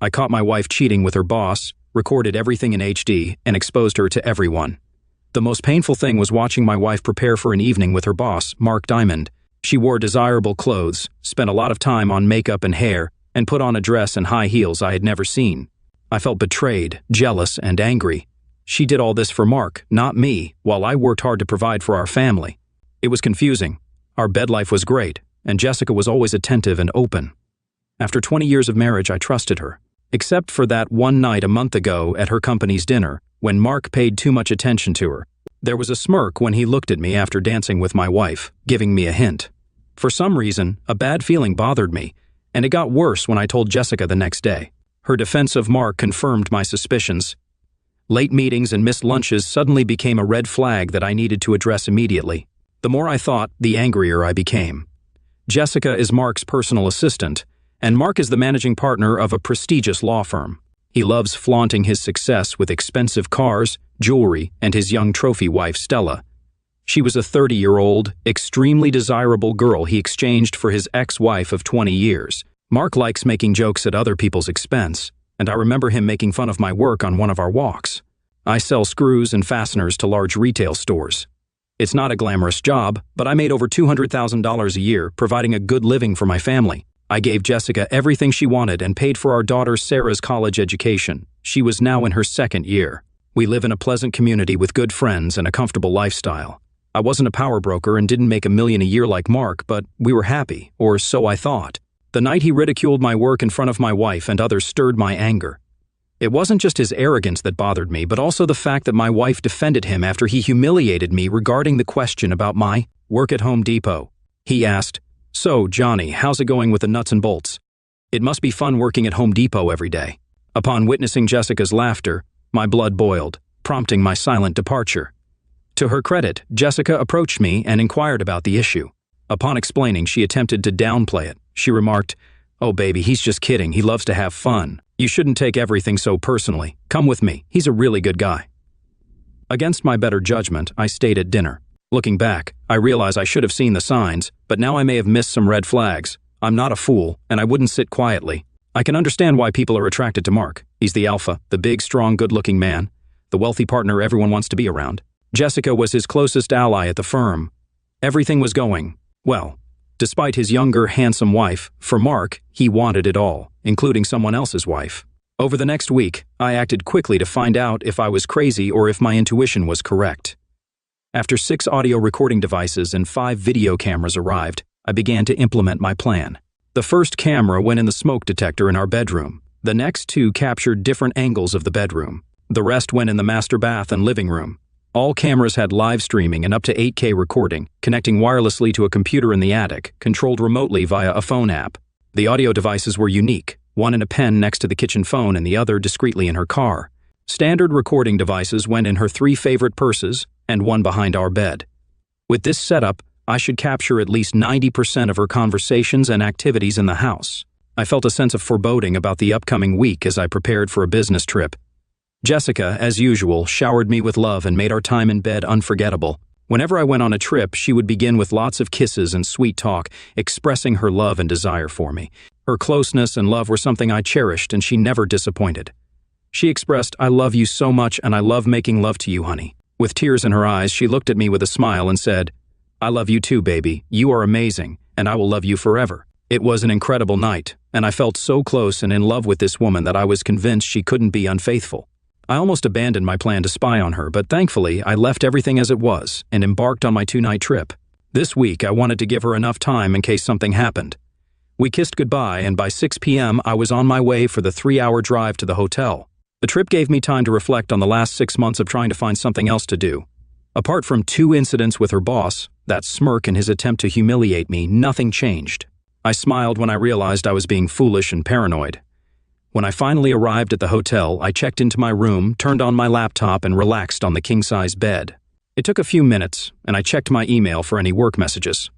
I caught my wife cheating with her boss, recorded everything in HD, and exposed her to everyone. The most painful thing was watching my wife prepare for an evening with her boss, Mark Diamond. She wore desirable clothes, spent a lot of time on makeup and hair, and put on a dress and high heels I had never seen. I felt betrayed, jealous, and angry. She did all this for Mark, not me, while I worked hard to provide for our family. It was confusing. Our bed life was great, and Jessica was always attentive and open. After 20 years of marriage, I trusted her. Except for that one night a month ago at her company's dinner, when Mark paid too much attention to her. There was a smirk when he looked at me after dancing with my wife, giving me a hint. For some reason, a bad feeling bothered me, and it got worse when I told Jessica the next day. Her defense of Mark confirmed my suspicions. Late meetings and missed lunches suddenly became a red flag that I needed to address immediately. The more I thought, the angrier I became. Jessica is Mark's personal assistant, and Mark is the managing partner of a prestigious law firm. He loves flaunting his success with expensive cars, jewelry, and his young trophy wife, Stella. She was a 30-year-old, extremely desirable girl he exchanged for his ex-wife of 20 years. Mark likes making jokes at other people's expense, and I remember him making fun of my work on one of our walks. I sell screws and fasteners to large retail stores. It's not a glamorous job, but I made over $200,000 a year, providing a good living for my family. I gave Jessica everything she wanted and paid for our daughter Sarah's college education. She was now in her second year. We live in a pleasant community with good friends and a comfortable lifestyle. I wasn't a power broker and didn't make $1 million a year like Mark, but we were happy, or so I thought. The night he ridiculed my work in front of my wife and others stirred my anger. It wasn't just his arrogance that bothered me, but also the fact that my wife defended him after he humiliated me regarding the question about my work at Home Depot. He asked, "So, Johnny, how's it going with the nuts and bolts? It must be fun working at Home Depot every day." Upon witnessing Jessica's laughter, my blood boiled, prompting my silent departure. To her credit, Jessica approached me and inquired about the issue. Upon explaining, she attempted to downplay it. She remarked, "Oh baby, he's just kidding. He loves to have fun. You shouldn't take everything so personally. Come with me. He's a really good guy." Against my better judgment, I stayed at dinner. Looking back, I realize I should have seen the signs, but now I may have missed some red flags. I'm not a fool, and I wouldn't sit quietly. I can understand why people are attracted to Mark. He's the alpha, the big, strong, good-looking man, the wealthy partner everyone wants to be around. Jessica was his closest ally at the firm. Everything was going well. Despite his younger, handsome wife, for Mark, he wanted it all, including someone else's wife. Over the next week, I acted quickly to find out if I was crazy or if my intuition was correct. After 6 audio recording devices and 5 video cameras arrived, I began to implement my plan. The first camera went in the smoke detector in our bedroom. The next 2 captured different angles of the bedroom. The rest went in the master bath and living room. All cameras had live streaming and up to 8K recording, connecting wirelessly to a computer in the attic, controlled remotely via a phone app. The audio devices were unique, one in a pen next to the kitchen phone and the other discreetly in her car. Standard recording devices went in her 3 favorite purses and one behind our bed. With this setup, I should capture at least 90% of her conversations and activities in the house. I felt a sense of foreboding about the upcoming week as I prepared for a business trip. Jessica, as usual, showered me with love and made our time in bed unforgettable. Whenever I went on a trip, she would begin with lots of kisses and sweet talk, expressing her love and desire for me. Her closeness and love were something I cherished, and she never disappointed. She expressed, "I love you so much, and I love making love to you, honey." With tears in her eyes, she looked at me with a smile and said, "I love you too, baby. You are amazing, and I will love you forever." It was an incredible night, and I felt so close and in love with this woman that I was convinced she couldn't be unfaithful. I almost abandoned my plan to spy on her, but thankfully, I left everything as it was and embarked on my 2-night trip. This week, I wanted to give her enough time in case something happened. We kissed goodbye, and by 6 p.m., I was on my way for the 3-hour drive to the hotel. The trip gave me time to reflect on the last 6 months of trying to find something else to do. Apart from 2 incidents with her boss, that smirk and his attempt to humiliate me, nothing changed. I smiled when I realized I was being foolish and paranoid. When I finally arrived at the hotel, I checked into my room, turned on my laptop, and relaxed on the king-size bed. It took a few minutes, and I checked my email for any work messages.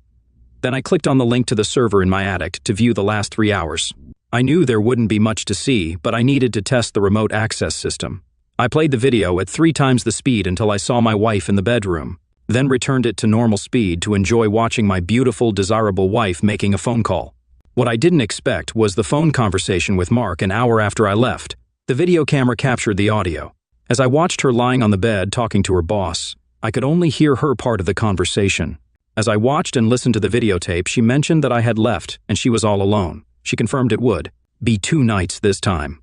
Then I clicked on the link to the server in my attic to view the last 3 hours. I knew there wouldn't be much to see, but I needed to test the remote access system. I played the video at 3 times the speed until I saw my wife in the bedroom, then returned it to normal speed to enjoy watching my beautiful, desirable wife making a phone call. What I didn't expect was the phone conversation with Mark an hour after I left. The video camera captured the audio. As I watched her lying on the bed talking to her boss, I could only hear her part of the conversation. As I watched and listened to the videotape, she mentioned that I had left and she was all alone. She confirmed it would be 2 nights this time.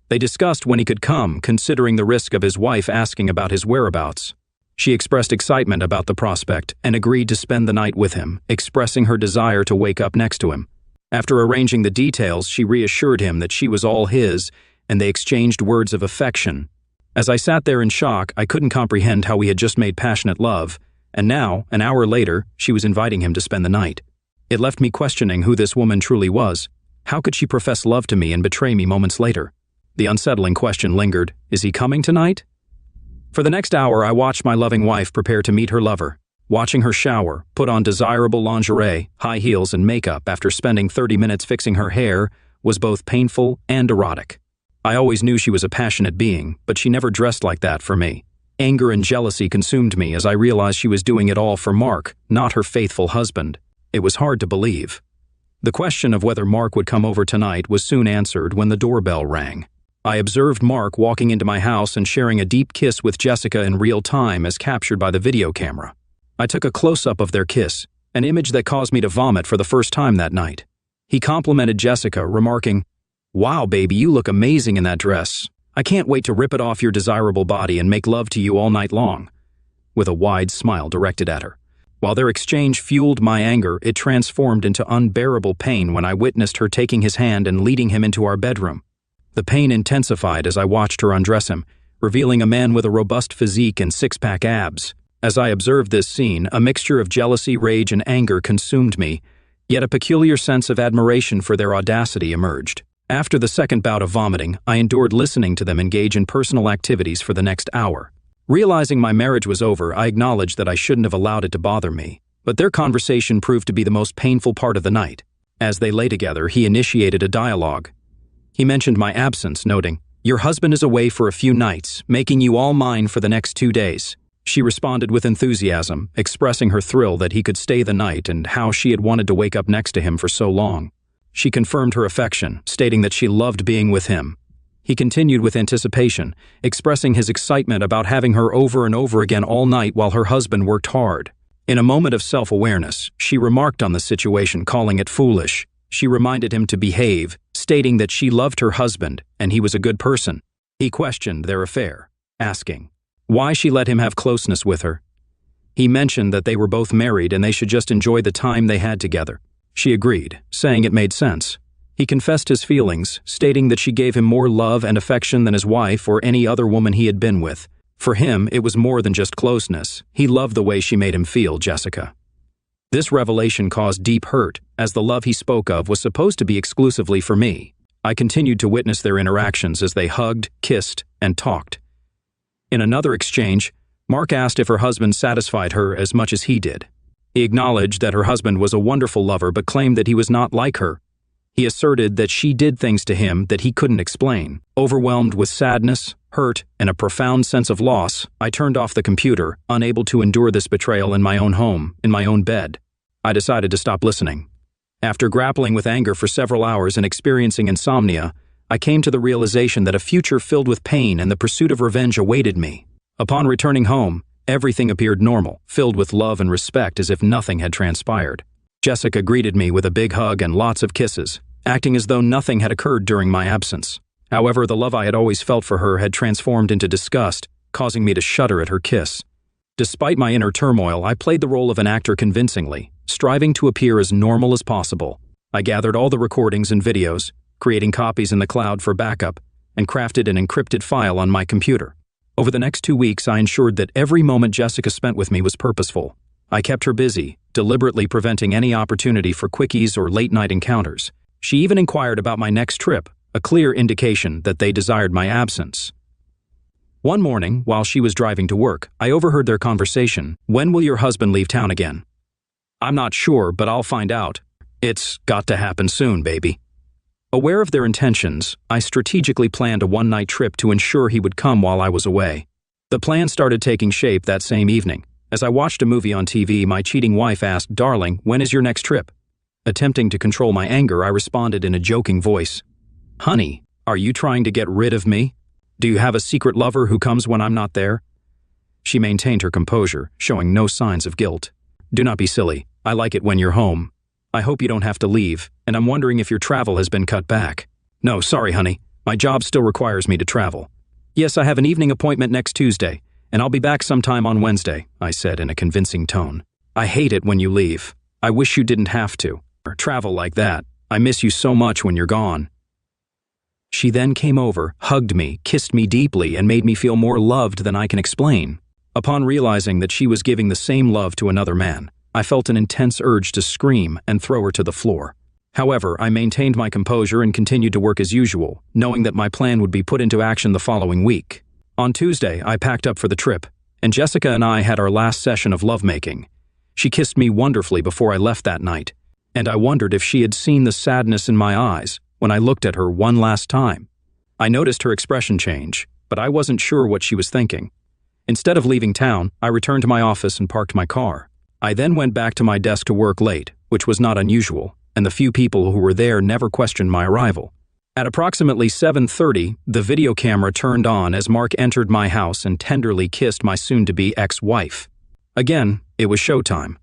They discussed when he could come, considering the risk of his wife asking about his whereabouts. She expressed excitement about the prospect and agreed to spend the night with him, expressing her desire to wake up next to him. After arranging the details, she reassured him that she was all his, and they exchanged words of affection. As I sat there in shock, I couldn't comprehend how we had just made passionate love, and now, an hour later, she was inviting him to spend the night. It left me questioning who this woman truly was. How could she profess love to me and betray me moments later? The unsettling question lingered, is he coming tonight? For the next hour, I watched my loving wife prepare to meet her lover. Watching her shower, put on desirable lingerie, high heels, and makeup after spending 30 minutes fixing her hair was both painful and erotic. I always knew she was a passionate being, but she never dressed like that for me. Anger and jealousy consumed me as I realized she was doing it all for Mark, not her faithful husband. It was hard to believe. The question of whether Mark would come over tonight was soon answered when the doorbell rang. I observed Mark walking into my house and sharing a deep kiss with Jessica in real time as captured by the video camera. I took a close-up of their kiss, an image that caused me to vomit for the first time that night. He complimented Jessica, remarking, "Wow, baby, you look amazing in that dress. I can't wait to rip it off your desirable body and make love to you all night long," with a wide smile directed at her. While their exchange fueled my anger, it transformed into unbearable pain when I witnessed her taking his hand and leading him into our bedroom. The pain intensified as I watched her undress him, revealing a man with a robust physique and 6-pack abs. As I observed this scene, a mixture of jealousy, rage, and anger consumed me, yet a peculiar sense of admiration for their audacity emerged. After the second bout of vomiting, I endured listening to them engage in personal activities for the next hour. Realizing my marriage was over, I acknowledged that I shouldn't have allowed it to bother me, but their conversation proved to be the most painful part of the night. As they lay together, he initiated a dialogue. He mentioned my absence, noting, "Your husband is away for a few nights, making you all mine for the next 2 days." She responded with enthusiasm, expressing her thrill that he could stay the night and how she had wanted to wake up next to him for so long. She confirmed her affection, stating that she loved being with him. He continued with anticipation, expressing his excitement about having her over and over again all night while her husband worked hard. In a moment of self-awareness, she remarked on the situation, calling it foolish. She reminded him to behave, stating that she loved her husband and he was a good person. He questioned their affair, asking why she let him have closeness with her. He mentioned that they were both married and they should just enjoy the time they had together. She agreed, saying it made sense. He confessed his feelings, stating that she gave him more love and affection than his wife or any other woman he had been with. For him, it was more than just closeness. He loved the way she made him feel, Jessica. This revelation caused deep hurt, as the love he spoke of was supposed to be exclusively for me. I continued to witness their interactions as they hugged, kissed, and talked. In another exchange, Mark asked if her husband satisfied her as much as he did. He acknowledged that her husband was a wonderful lover but claimed that he was not like her. He asserted that she did things to him that he couldn't explain. Overwhelmed with sadness, hurt, and a profound sense of loss, I turned off the computer, unable to endure this betrayal in my own home, in my own bed. I decided to stop listening. After grappling with anger for several hours and experiencing insomnia, I came to the realization that a future filled with pain and the pursuit of revenge awaited me. Upon returning home, everything appeared normal, filled with love and respect as if nothing had transpired. Jessica greeted me with a big hug and lots of kisses, acting as though nothing had occurred during my absence. However, the love I had always felt for her had transformed into disgust, causing me to shudder at her kiss. Despite my inner turmoil, I played the role of an actor convincingly, striving to appear as normal as possible. I gathered all the recordings and videos, creating copies in the cloud for backup, and crafted an encrypted file on my computer. Over the next 2 weeks, I ensured that every moment Jessica spent with me was purposeful. I kept her busy, deliberately preventing any opportunity for quickies or late-night encounters. She even inquired about my next trip, a clear indication that they desired my absence. One morning, while she was driving to work, I overheard their conversation. "When will your husband leave town again?" "I'm not sure, but I'll find out. It's got to happen soon, baby." Aware of their intentions, I strategically planned a one-night trip to ensure he would come while I was away. The plan started taking shape that same evening. As I watched a movie on TV, my cheating wife asked, "Darling, when is your next trip?" Attempting to control my anger, I responded in a joking voice. Honey, are you trying to get rid of me? Do you have a secret lover who comes when I'm not there? She maintained her composure, showing no signs of guilt. Do not be silly. I like it when you're home. I hope you don't have to leave, and I'm wondering if your travel has been cut back. No, sorry, honey. My job still requires me to travel. Yes, I have an evening appointment next Tuesday, and I'll be back sometime on Wednesday, I said in a convincing tone. I hate it when you leave. I wish you didn't have to. Or travel like that. I miss you so much when you're gone. She then came over, hugged me, kissed me deeply, and made me feel more loved than I can explain. Upon realizing that she was giving the same love to another man, I felt an intense urge to scream and throw her to the floor. However, I maintained my composure and continued to work as usual, knowing that my plan would be put into action the following week. On Tuesday, I packed up for the trip, and Jessica and I had our last session of lovemaking. She kissed me wonderfully before I left that night, and I wondered if she had seen the sadness in my eyes when I looked at her one last time. I noticed her expression change, but I wasn't sure what she was thinking. Instead of leaving town, I returned to my office and parked my car. I then went back to my desk to work late, which was not unusual, and the few people who were there never questioned my arrival. At approximately 7:30, the video camera turned on as Mark entered my house and tenderly kissed my soon-to-be ex-wife. Again, it was showtime.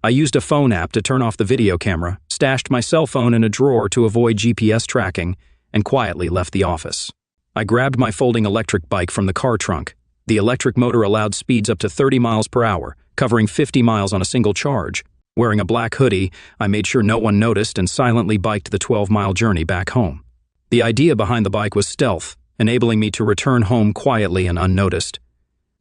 I used a phone app to turn off the video camera, stashed my cell phone in a drawer to avoid GPS tracking, and quietly left the office. I grabbed my folding electric bike from the car trunk. The electric motor allowed speeds up to 30 miles per hour, covering 50 miles on a single charge. Wearing a black hoodie, I made sure no one noticed and silently biked the 12-mile journey back home. The idea behind the bike was stealth, enabling me to return home quietly and unnoticed.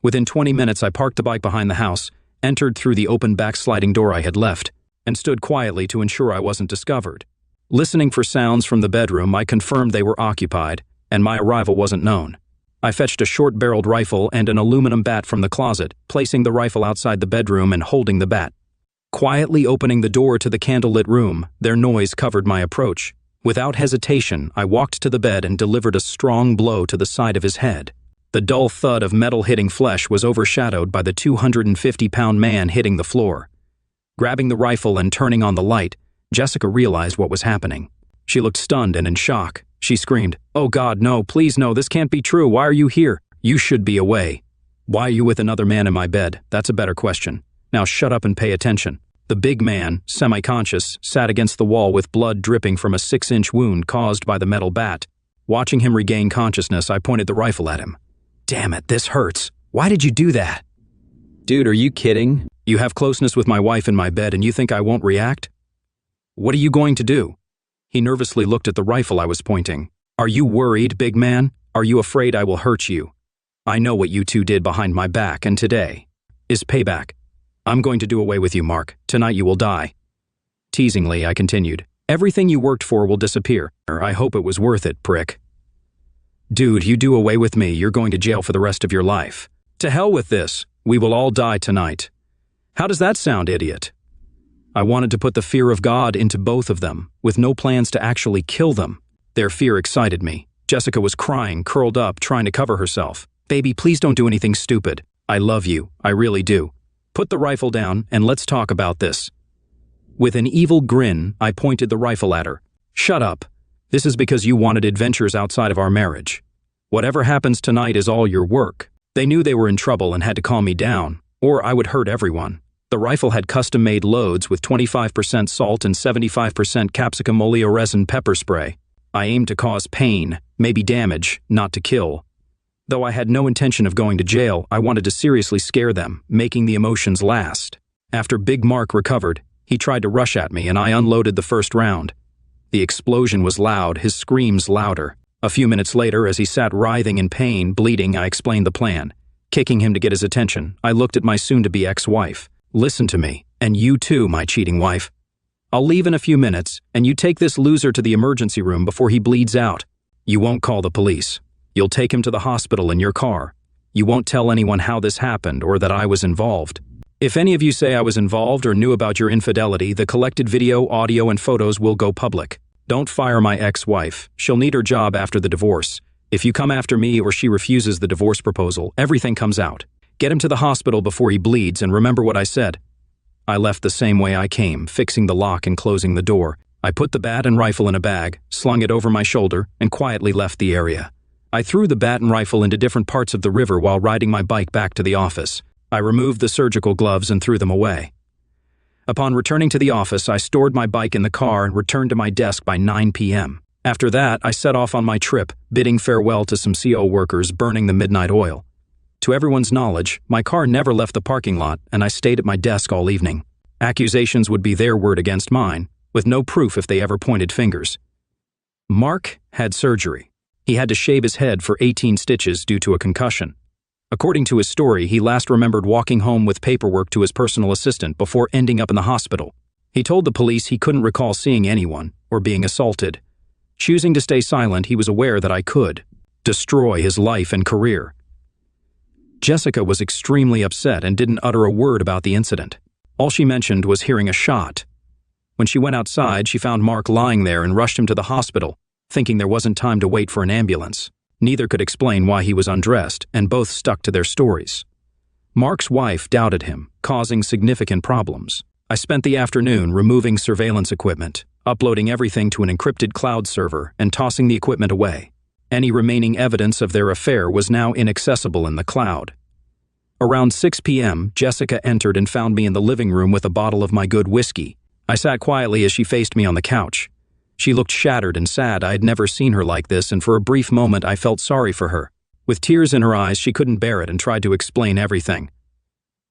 Within 20 minutes, I parked the bike behind the house, entered through the open backsliding door I had left, and stood quietly to ensure I wasn't discovered. Listening for sounds from the bedroom, I confirmed they were occupied, and my arrival wasn't known. I fetched a short-barreled rifle and an aluminum bat from the closet, placing the rifle outside the bedroom and holding the bat. Quietly opening the door to the candlelit room, their noise covered my approach. Without hesitation, I walked to the bed and delivered a strong blow to the side of his head. The dull thud of metal hitting flesh was overshadowed by the 250-pound man hitting the floor. Grabbing the rifle and turning on the light, Jessica realized what was happening. She looked stunned and in shock. She screamed, "Oh God, no, please no, this can't be true. Why are you here? You should be away." "Why are you with another man in my bed? That's a better question. Now shut up and pay attention." The big man, semi-conscious, sat against the wall with blood dripping from a 6-inch wound caused by the metal bat. Watching him regain consciousness, I pointed the rifle at him. "Damn it, this hurts. Why did you do that?" "Dude, are you kidding? You have closeness with my wife in my bed and you think I won't react? What are you going to do?" He nervously looked at the rifle I was pointing. "Are you worried, big man? Are you afraid I will hurt you? I know what you two did behind my back, and today is payback. I'm going to do away with you, Mark. Tonight you will die." Teasingly, I continued, "Everything you worked for will disappear. I hope it was worth it, prick." "Dude, you do away with me, you're going to jail for the rest of your life." "To hell with this. We will all die tonight." "How does that sound, idiot?" I wanted to put the fear of God into both of them, with no plans to actually kill them. Their fear excited me. Jessica was crying, curled up, trying to cover herself. "Baby, please don't do anything stupid. I love you. I really do. Put the rifle down and let's talk about this." With an evil grin, I pointed the rifle at her. "Shut up. This is because you wanted adventures outside of our marriage. Whatever happens tonight is all your work." They knew they were in trouble and had to calm me down, or I would hurt everyone. The rifle had custom-made loads with 25% salt and 75% capsicum oleoresin pepper spray. I aimed to cause pain, maybe damage, not to kill. Though I had no intention of going to jail, I wanted to seriously scare them, making the emotions last. After Big Mark recovered, he tried to rush at me and I unloaded the first round. The explosion was loud, his screams louder. A few minutes later, as he sat writhing in pain, bleeding, I explained the plan. Kicking him to get his attention, I looked at my soon-to-be ex-wife. "Listen to me, and you too, my cheating wife. I'll leave in a few minutes, and you take this loser to the emergency room before he bleeds out. You won't call the police. You'll take him to the hospital in your car. You won't tell anyone how this happened or that I was involved. If any of you say I was involved or knew about your infidelity, the collected video, audio, and photos will go public. Don't fire my ex-wife. She'll need her job after the divorce. If you come after me or she refuses the divorce proposal, everything comes out. Get him to the hospital before he bleeds and remember what I said." I left the same way I came, fixing the lock and closing the door. I put the bat and rifle in a bag, slung it over my shoulder, and quietly left the area. I threw the bat and rifle into different parts of the river while riding my bike back to the office. I removed the surgical gloves and threw them away. Upon returning to the office, I stored my bike in the car and returned to my desk by 9 p.m. After that, I set off on my trip, bidding farewell to some CO workers burning the midnight oil. To everyone's knowledge, my car never left the parking lot, and I stayed at my desk all evening. Accusations would be their word against mine, with no proof if they ever pointed fingers. Mark had surgery. He had to shave his head for 18 stitches due to a concussion. According to his story, he last remembered walking home with paperwork to his personal assistant before ending up in the hospital. He told the police he couldn't recall seeing anyone or being assaulted. Choosing to stay silent, he was aware that I could destroy his life and career. Jessica was extremely upset and didn't utter a word about the incident. All she mentioned was hearing a shot. When she went outside, she found Mark lying there and rushed him to the hospital, thinking there wasn't time to wait for an ambulance. Neither could explain why he was undressed, and both stuck to their stories. Mark's wife doubted him, causing significant problems. I spent the afternoon removing surveillance equipment, uploading everything to an encrypted cloud server, and tossing the equipment away. Any remaining evidence of their affair was now inaccessible in the cloud. Around 6 p.m., Jessica entered and found me in the living room with a bottle of my good whiskey. I sat quietly as she faced me on the couch. She looked shattered and sad. I had never seen her like this, and for a brief moment I felt sorry for her. With tears in her eyes, she couldn't bear it and tried to explain everything.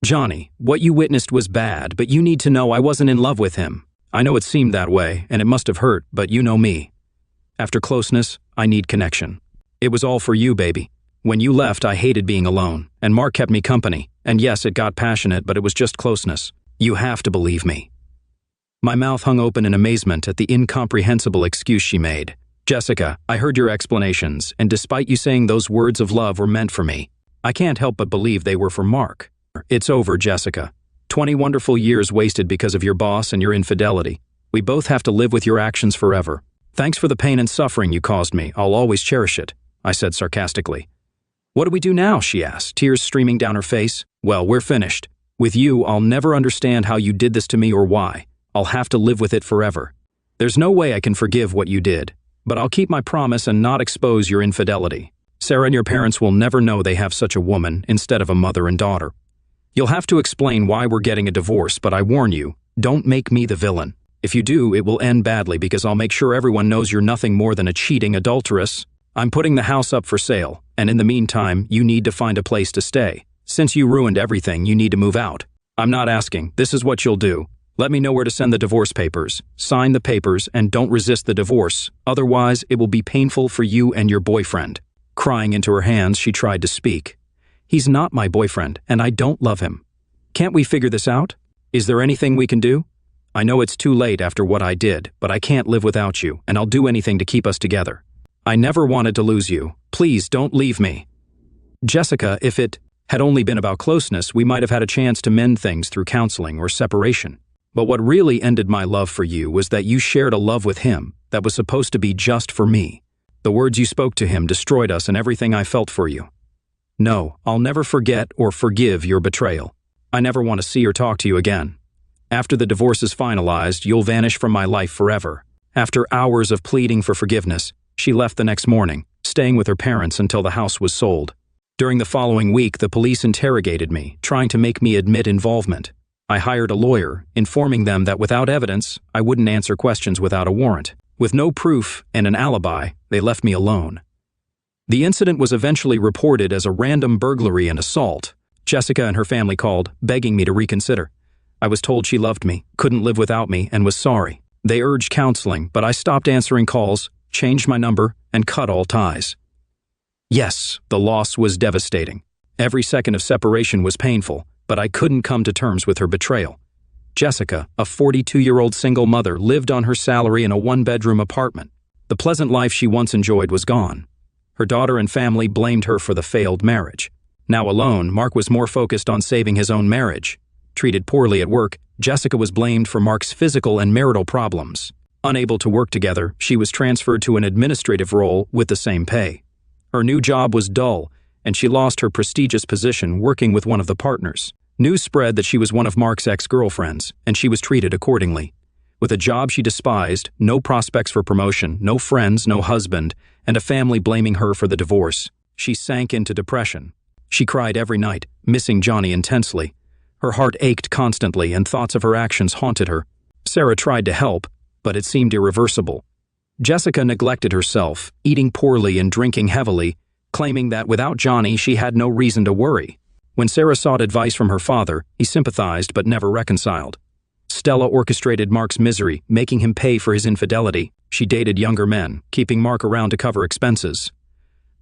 "Johnny, what you witnessed was bad, but you need to know I wasn't in love with him. I know it seemed that way, and it must have hurt, but you know me. After closeness, I need connection. It was all for you, baby. When you left, I hated being alone, and Mark kept me company. And yes, it got passionate, but it was just closeness. You have to believe me." My mouth hung open in amazement at the incomprehensible excuse she made. "Jessica, I heard your explanations, and despite you saying those words of love were meant for me, I can't help but believe they were for Mark. It's over, Jessica. 20 wonderful years wasted because of your boss and your infidelity. We both have to live with your actions forever. Thanks for the pain and suffering you caused me. I'll always cherish it," I said sarcastically. "What do we do now?" she asked, tears streaming down her face. "Well, we're finished. With you, I'll never understand how you did this to me or why. I'll have to live with it forever. There's no way I can forgive what you did, but I'll keep my promise and not expose your infidelity. Sarah and your parents will never know they have such a woman instead of a mother and daughter. You'll have to explain why we're getting a divorce, but I warn you, don't make me the villain. If you do, it will end badly because I'll make sure everyone knows you're nothing more than a cheating adulteress. I'm putting the house up for sale, and in the meantime, you need to find a place to stay. Since you ruined everything, you need to move out. I'm not asking. This is what you'll do. Let me know where to send the divorce papers. Sign the papers and don't resist the divorce. Otherwise, it will be painful for you and your boyfriend." Crying into her hands, she tried to speak. "He's not my boyfriend, and I don't love him. Can't we figure this out? Is there anything we can do? I know it's too late after what I did, but I can't live without you, and I'll do anything to keep us together. I never wanted to lose you. Please don't leave me." "Jessica, if it had only been about closeness, we might have had a chance to mend things through counseling or separation. But what really ended my love for you was that you shared a love with him that was supposed to be just for me. The words you spoke to him destroyed us and everything I felt for you. No, I'll never forget or forgive your betrayal. I never want to see or talk to you again. After the divorce is finalized, you'll vanish from my life forever." After hours of pleading for forgiveness, she left the next morning, staying with her parents until the house was sold. During the following week, the police interrogated me, trying to make me admit involvement. I hired a lawyer, informing them that without evidence, I wouldn't answer questions without a warrant. With no proof and an alibi, they left me alone. The incident was eventually reported as a random burglary and assault. Jessica and her family called, begging me to reconsider. I was told she loved me, couldn't live without me, and was sorry. They urged counseling, but I stopped answering calls, changed my number, and cut all ties. Yes, the loss was devastating. Every second of separation was painful, but I couldn't come to terms with her betrayal. Jessica, a 42-year-old single mother, lived on her salary in a one-bedroom apartment. The pleasant life she once enjoyed was gone. Her daughter and family blamed her for the failed marriage. Now alone, Mark was more focused on saving his own marriage. Treated poorly at work, Jessica was blamed for Mark's physical and marital problems. Unable to work together, she was transferred to an administrative role with the same pay. Her new job was dull, and she lost her prestigious position working with one of the partners. News spread that she was one of Mark's ex-girlfriends, and she was treated accordingly. With a job she despised, no prospects for promotion, no friends, no husband, and a family blaming her for the divorce, she sank into depression. She cried every night, missing Johnny intensely. Her heart ached constantly, and thoughts of her actions haunted her. Sarah tried to help, but it seemed irreversible. Jessica neglected herself, eating poorly and drinking heavily, claiming that without Johnny she had no reason to worry. When Sarah sought advice from her father, he sympathized but never reconciled. Stella orchestrated Mark's misery, making him pay for his infidelity. She dated younger men, keeping Mark around to cover expenses.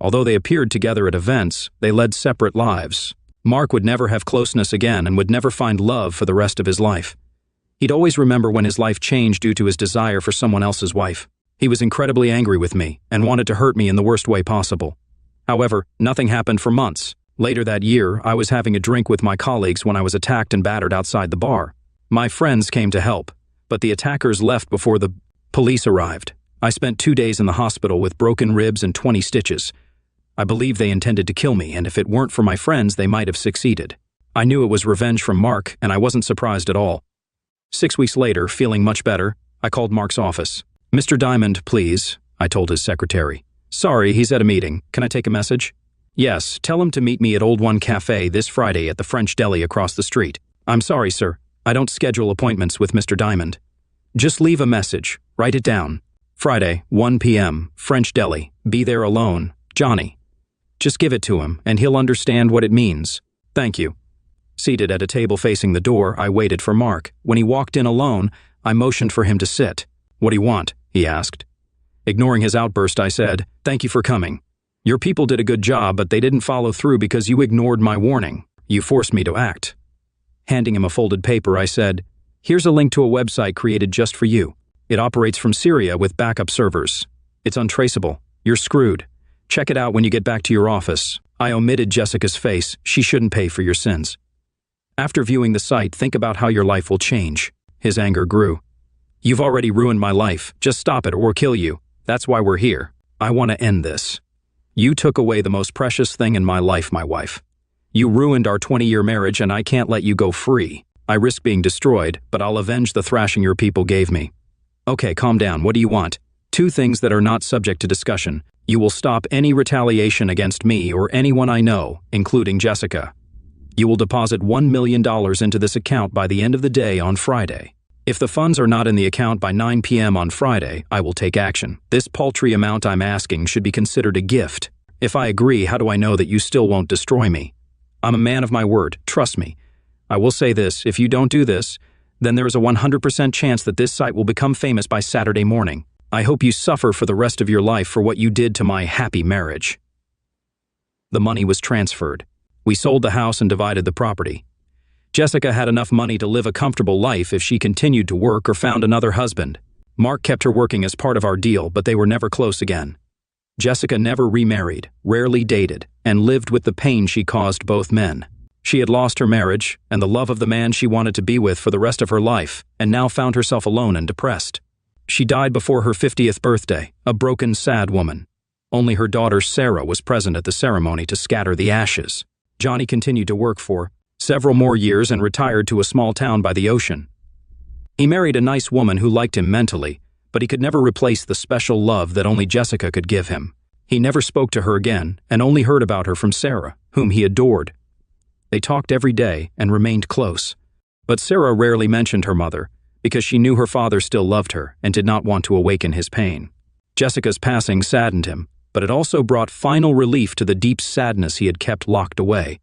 Although they appeared together at events, they led separate lives. Mark would never have closeness again and would never find love for the rest of his life. He'd always remember when his life changed due to his desire for someone else's wife. He was incredibly angry with me and wanted to hurt me in the worst way possible. However, nothing happened for months. Later that year, I was having a drink with my colleagues when I was attacked and battered outside the bar. My friends came to help, but the attackers left before the police arrived. I spent 2 days in the hospital with broken ribs and 20 stitches. I believe they intended to kill me, and if it weren't for my friends, they might have succeeded. I knew it was revenge from Mark, and I wasn't surprised at all. 6 weeks later, feeling much better, I called Mark's office. "Mr. Diamond, please," I told his secretary. "Sorry, he's at a meeting. Can I take a message?" "Yes, tell him to meet me at Old One Cafe this Friday at the French Deli across the street." "I'm sorry, sir. I don't schedule appointments with Mr. Diamond." "Just leave a message. Write it down. Friday, 1 p.m., French Deli. Be there alone. Johnny." Just give it to him, and he'll understand what it means. "Thank you." Seated at a table facing the door, I waited for Mark. When he walked in alone, I motioned for him to sit. "What do you want?" he asked. Ignoring his outburst, I said, "Thank you for coming. Your people did a good job, but they didn't follow through because you ignored my warning. You forced me to act." Handing him a folded paper, I said, "Here's a link to a website created just for you. It operates from Syria with backup servers. It's untraceable. You're screwed. Check it out when you get back to your office." I omitted Jessica's face. "She shouldn't pay for your sins. After viewing the site, think about how your life will change." His anger grew. "You've already ruined my life. Just stop it or we'll kill you. That's why we're here. I want to end this. You took away the most precious thing in my life, my wife. You ruined our 20-year marriage and I can't let you go free. I risk being destroyed, but I'll avenge the thrashing your people gave me." "Okay, calm down. What do you want?" "2 things that are not subject to discussion. You will stop any retaliation against me or anyone I know, including Jessica. You will deposit $1 million into this account by the end of the day on Friday. If the funds are not in the account by 9 p.m. on Friday, I will take action. This paltry amount I'm asking should be considered a gift. If I agree, how do I know that you still won't destroy me? I'm a man of my word, trust me. I will say this, if you don't do this, then there is a 100% chance that this site will become famous by Saturday morning. I hope you suffer for the rest of your life for what you did to my happy marriage." The money was transferred. We sold the house and divided the property. Jessica had enough money to live a comfortable life if she continued to work or found another husband. Mark kept her working as part of our deal, but they were never close again. Jessica never remarried, rarely dated, and lived with the pain she caused both men. She had lost her marriage and the love of the man she wanted to be with for the rest of her life, and now found herself alone and depressed. She died before her 50th birthday, a broken, sad woman. Only her daughter Sarah was present at the ceremony to scatter the ashes. Johnny continued to work for several more years and retired to a small town by the ocean. He married a nice woman who liked him mentally, but he could never replace the special love that only Jessica could give him. He never spoke to her again and only heard about her from Sarah, whom he adored. They talked every day and remained close. But Sarah rarely mentioned her mother, because she knew her father still loved her and did not want to awaken his pain. Jessica's passing saddened him, but it also brought final relief to the deep sadness he had kept locked away.